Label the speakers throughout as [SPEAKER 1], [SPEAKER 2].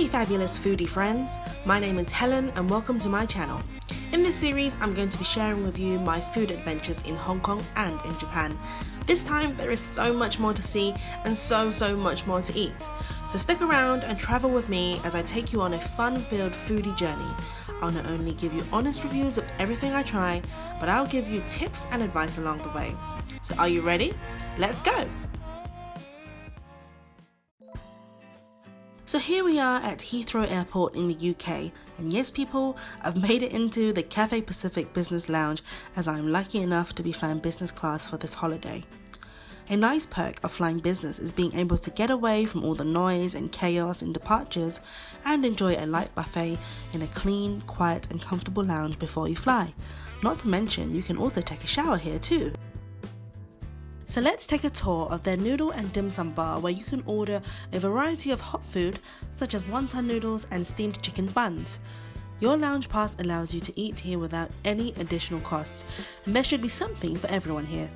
[SPEAKER 1] Hey fabulous foodie friends, my name is Helen and welcome to my channel. In this series I'm going to be sharing with you my food adventures in Hong Kong and in Japan. This time there is so much more to see and so much more to eat. So stick around and travel with me as I take you on a fun-filled foodie journey. I'll not only give you honest reviews of everything I try, but I'll give you tips and advice along the way. So are you ready? Let's go! So here we are at Heathrow Airport in the UK, and yes people, I've made it into the Cathay Pacific Business Lounge as I'm lucky enough to be flying business class for this holiday. A nice perk of flying business is being able to get away from all the noise and chaos in departures and enjoy a light buffet in a clean, quiet and comfortable lounge before you fly. Not to mention, you can also take a shower here too. So let's take a tour of their noodle and dim sum bar where you can order a variety of hot food such as wonton noodles and steamed chicken buns. Your lounge pass allows you to eat here without any additional cost, and there should be something for everyone here.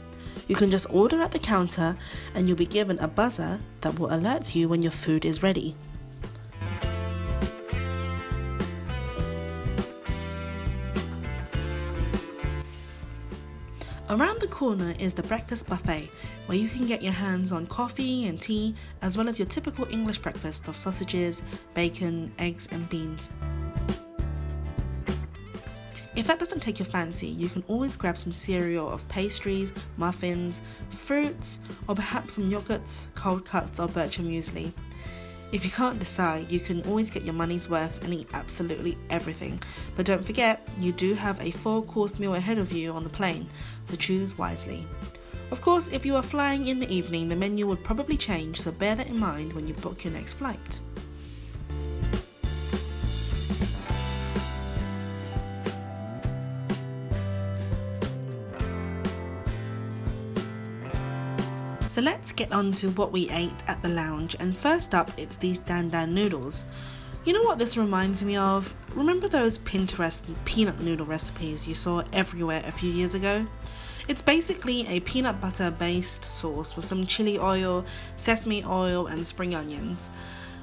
[SPEAKER 1] You can just order at the counter and you'll be given a buzzer that will alert you when your food is ready. Around the corner is the breakfast buffet, where you can get your hands on coffee and tea, as well as your typical English breakfast of sausages, bacon, eggs and beans. If that doesn't take your fancy, you can always grab some cereal of pastries, muffins, fruits, or perhaps some yogurts, cold cuts or bircher muesli. If you can't decide, you can always get your money's worth and eat absolutely everything. But don't forget, you do have a 4-course meal ahead of you on the plane, so choose wisely. Of course, if you are flying in the evening, the menu would probably change, so bear that in mind when you book your next flight. So let's get on to what we ate at the lounge, and first up it's these dan dan noodles. You know what this reminds me of? Remember those Pinterest peanut noodle recipes you saw everywhere a few years ago? It's basically a peanut butter based sauce with some chili oil, sesame oil and spring onions.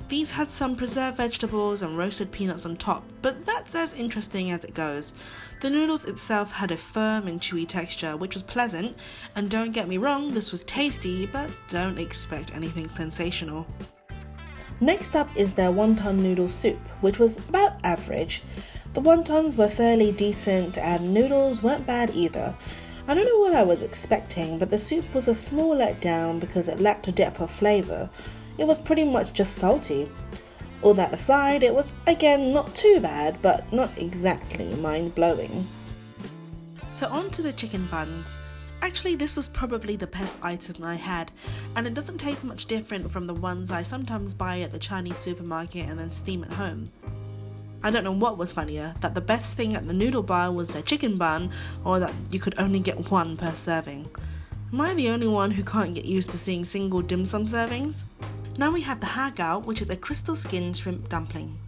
[SPEAKER 1] These had some preserved vegetables and roasted peanuts on top, but that's as interesting as it goes. The noodles itself had a firm and chewy texture, which was pleasant, and don't get me wrong, this was tasty, but don't expect anything sensational. Next up is their wonton noodle soup, which was about average. The wontons were fairly decent and noodles weren't bad either. I don't know what I was expecting, but the soup was a small letdown because it lacked a depth of flavour. It was pretty much just salty. All that aside, it was again not too bad, but not exactly mind-blowing. So on to the chicken buns. Actually, this was probably the best item I had, and it doesn't taste much different from the ones I sometimes buy at the Chinese supermarket and then steam at home. I don't know what was funnier, that the best thing at the noodle bar was their chicken bun, or that you could only get one per serving. Am I the only one who can't get used to seeing single dim sum servings? Now we have the hagao, which is a crystal skin shrimp dumpling.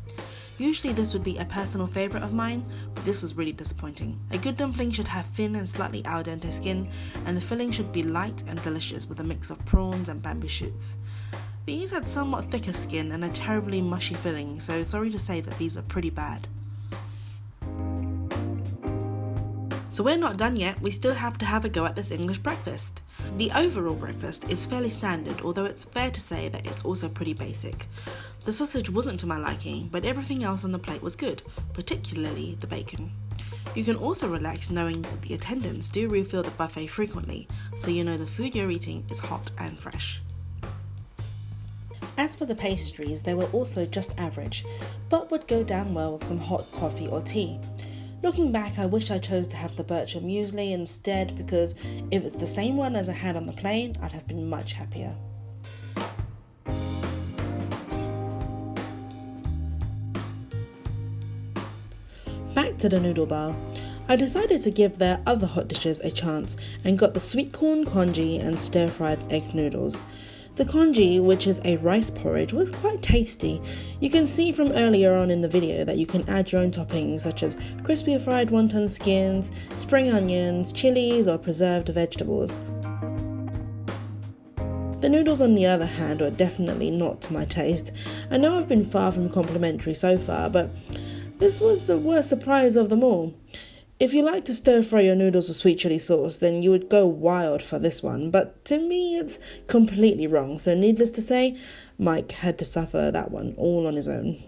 [SPEAKER 1] Usually this would be a personal favourite of mine, but this was really disappointing. A good dumpling should have thin and slightly al dente skin, and the filling should be light and delicious with a mix of prawns and bamboo shoots. These had somewhat thicker skin and a terribly mushy filling, so sorry to say that these are pretty bad. So we're not done yet, we still have to have a go at this English breakfast. The overall breakfast is fairly standard, although it's fair to say that it's also pretty basic. The sausage wasn't to my liking, but everything else on the plate was good, particularly the bacon. You can also relax knowing that the attendants do refill the buffet frequently, so you know the food you're eating is hot and fresh. As for the pastries, they were also just average, but would go down well with some hot coffee or tea. Looking back, I wish I chose to have the bircher muesli instead, because if it's the same one as I had on the plane, I'd have been much happier. Back to the noodle bar. I decided to give their other hot dishes a chance and got the sweet corn congee and stir-fried egg noodles. The congee, which is a rice porridge, was quite tasty. You can see from earlier on in the video that you can add your own toppings such as crispy fried wonton skins, spring onions, chilies or preserved vegetables. The noodles, on the other hand, were definitely not to my taste. I know I've been far from complimentary so far, but this was the worst surprise of them all. If you like to stir fry your noodles with sweet chili sauce, then you would go wild for this one, but to me it's completely wrong, so needless to say, Mike had to suffer that one all on his own.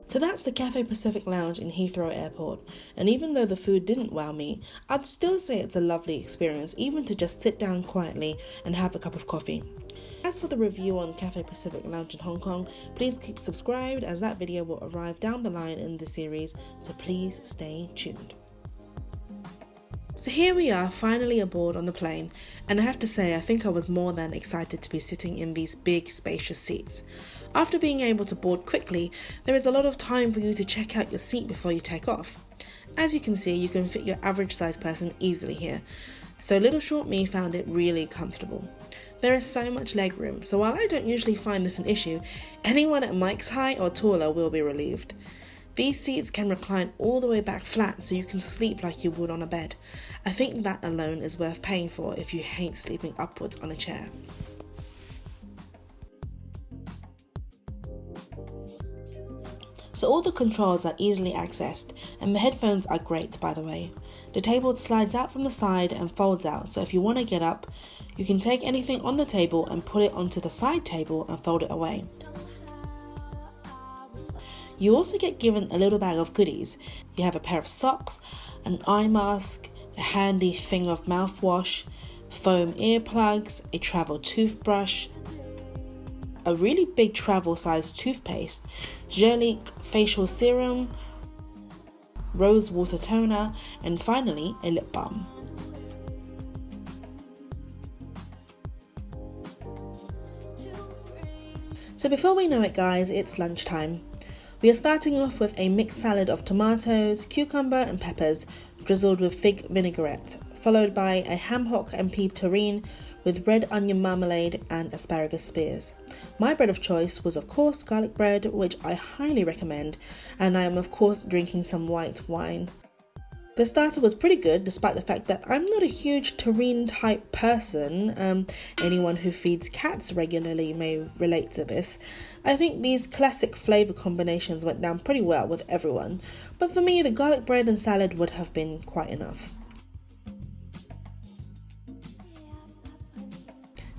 [SPEAKER 1] So that's the Cathay Pacific Lounge in Heathrow Airport, and even though the food didn't wow me, I'd still say it's a lovely experience even to just sit down quietly and have a cup of coffee. As for the review on Cathay Pacific Lounge in Hong Kong, please keep subscribed as that video will arrive down the line in the series, so please stay tuned. So here we are, finally aboard on the plane, and I have to say I think I was more than excited to be sitting in these big spacious seats. After being able to board quickly, there is a lot of time for you to check out your seat before you take off. As you can see, you can fit your average sized person easily here, so little short me found it really comfortable. There is so much legroom, so while I don't usually find this an issue, anyone at Mike's height or taller will be relieved. These seats can recline all the way back flat so you can sleep like you would on a bed. I think that alone is worth paying for if you hate sleeping upwards on a chair. So all the controls are easily accessed, and the headphones are great, by the way. The table slides out from the side and folds out, so if you want to get up, you can take anything on the table and put it onto the side table and fold it away. You also get given a little bag of goodies. You have a pair of socks, an eye mask, a handy thing of mouthwash, foam earplugs, a travel toothbrush, a really big travel-sized toothpaste, Gelique facial serum, rose water toner, and finally a lip balm. So before we know it, guys, it's lunchtime. We are starting off with a mixed salad of tomatoes, cucumber and peppers drizzled with fig vinaigrette, followed by a ham hock and pea terrine with red onion marmalade and asparagus spears. My bread of choice was of course garlic bread, which I highly recommend, and I am of course drinking some white wine. The starter was pretty good despite the fact that I'm not a huge terrine type person. Anyone who feeds cats regularly may relate to this. I think these classic flavour combinations went down pretty well with everyone, but for me the garlic bread and salad would have been quite enough.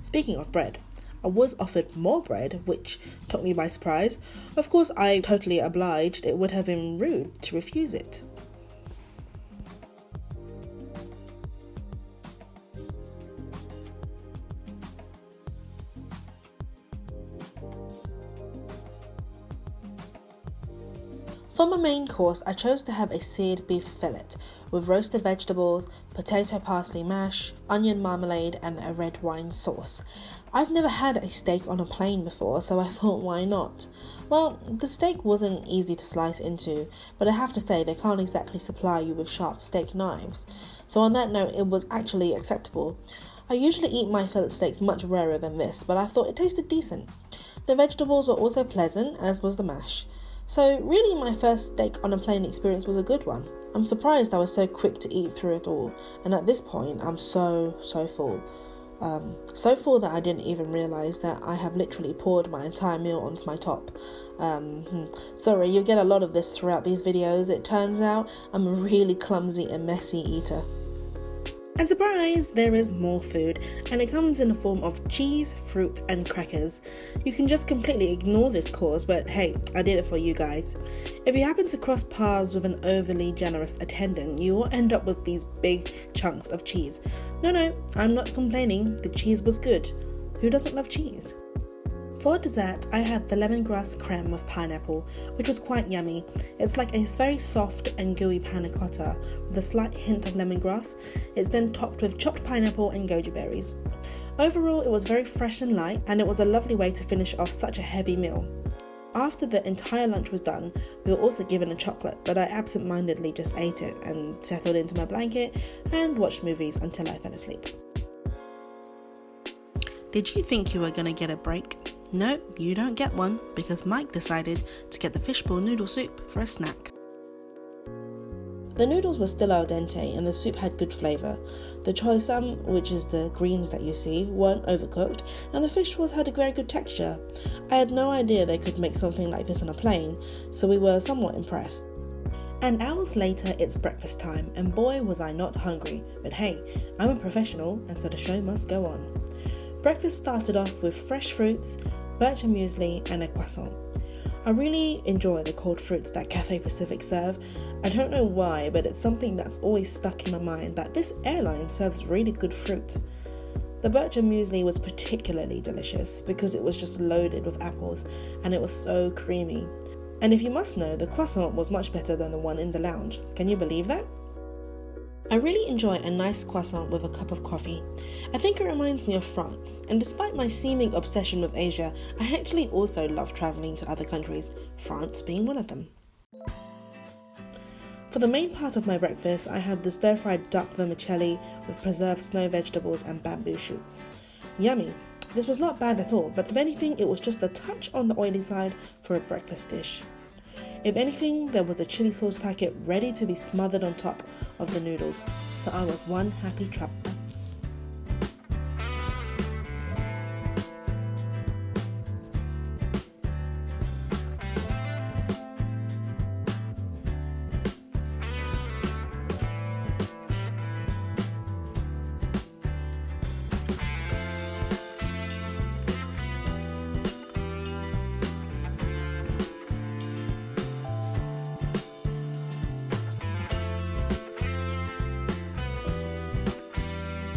[SPEAKER 1] Speaking of bread, I was offered more bread, which took me by surprise. Of course I totally obliged, it would have been rude to refuse it. For my main course, I chose to have a seared beef fillet with roasted vegetables, potato parsley mash, onion marmalade and a red wine sauce. I've never had a steak on a plane before, so I thought why not? Well, the steak wasn't easy to slice into, but I have to say they can't exactly supply you with sharp steak knives. So on that note, it was actually acceptable. I usually eat my fillet steaks much rarer than this, but I thought it tasted decent. The vegetables were also pleasant, as was the mash. So really my first steak on a plane experience was a good one. I'm surprised I was so quick to eat through it all, and at this point I'm so full. So full that I didn't even realise that I have literally poured my entire meal onto my top. Sorry, you'll get a lot of this throughout these videos. It turns out I'm a really clumsy and messy eater. And surprise, there is more food, and it comes in the form of cheese, fruit and crackers. You can just completely ignore this course, but hey, I did it for you guys. If you happen to cross paths with an overly generous attendant, you will end up with these big chunks of cheese. No, I'm not complaining, the cheese was good. Who doesn't love cheese? For dessert, I had the lemongrass creme with pineapple, which was quite yummy. It's like a very soft and gooey panna cotta with a slight hint of lemongrass. It's then topped with chopped pineapple and goji berries. Overall, it was very fresh and light, and it was a lovely way to finish off such a heavy meal. After the entire lunch was done, we were also given a chocolate, but I absent-mindedly just ate it and settled into my blanket and watched movies until I fell asleep. Did you think you were going to get a break? Nope, you don't get one, because Mike decided to get the fishbowl noodle soup for a snack. The noodles were still al dente and the soup had good flavour. The choy sam, which is the greens that you see, weren't overcooked, and the fish had a very good texture. I had no idea they could make something like this on a plane, so we were somewhat impressed. And hours later, it's breakfast time, and boy was I not hungry, but hey, I'm a professional, and so the show must go on. Breakfast started off with fresh fruits, birch and muesli, and a croissant. I really enjoy the cold fruits that Cathay Pacific serve. I don't know why, but it's something that's always stuck in my mind that this airline serves really good fruit. The birch and muesli was particularly delicious because it was just loaded with apples and it was so creamy. And if you must know, the croissant was much better than the one in the lounge. Can you believe that? I really enjoy a nice croissant with a cup of coffee. I think it reminds me of France, and despite my seeming obsession with Asia, I actually also love travelling to other countries, France being one of them. For the main part of my breakfast, I had the stir-fried duck vermicelli with preserved snow vegetables and bamboo shoots. Yummy! This was not bad at all, but if anything, it was just a touch on the oily side for a breakfast dish. If anything, there was a chili sauce packet ready to be smothered on top of the noodles, so I was one happy traveller.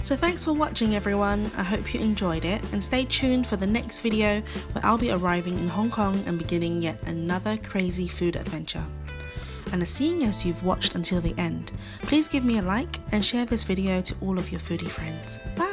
[SPEAKER 1] So thanks for watching everyone, I hope you enjoyed it, and stay tuned for the next video where I'll be arriving in Hong Kong and beginning yet another crazy food adventure. And seeing as you've watched until the end, please give me a like and share this video to all of your foodie friends. Bye!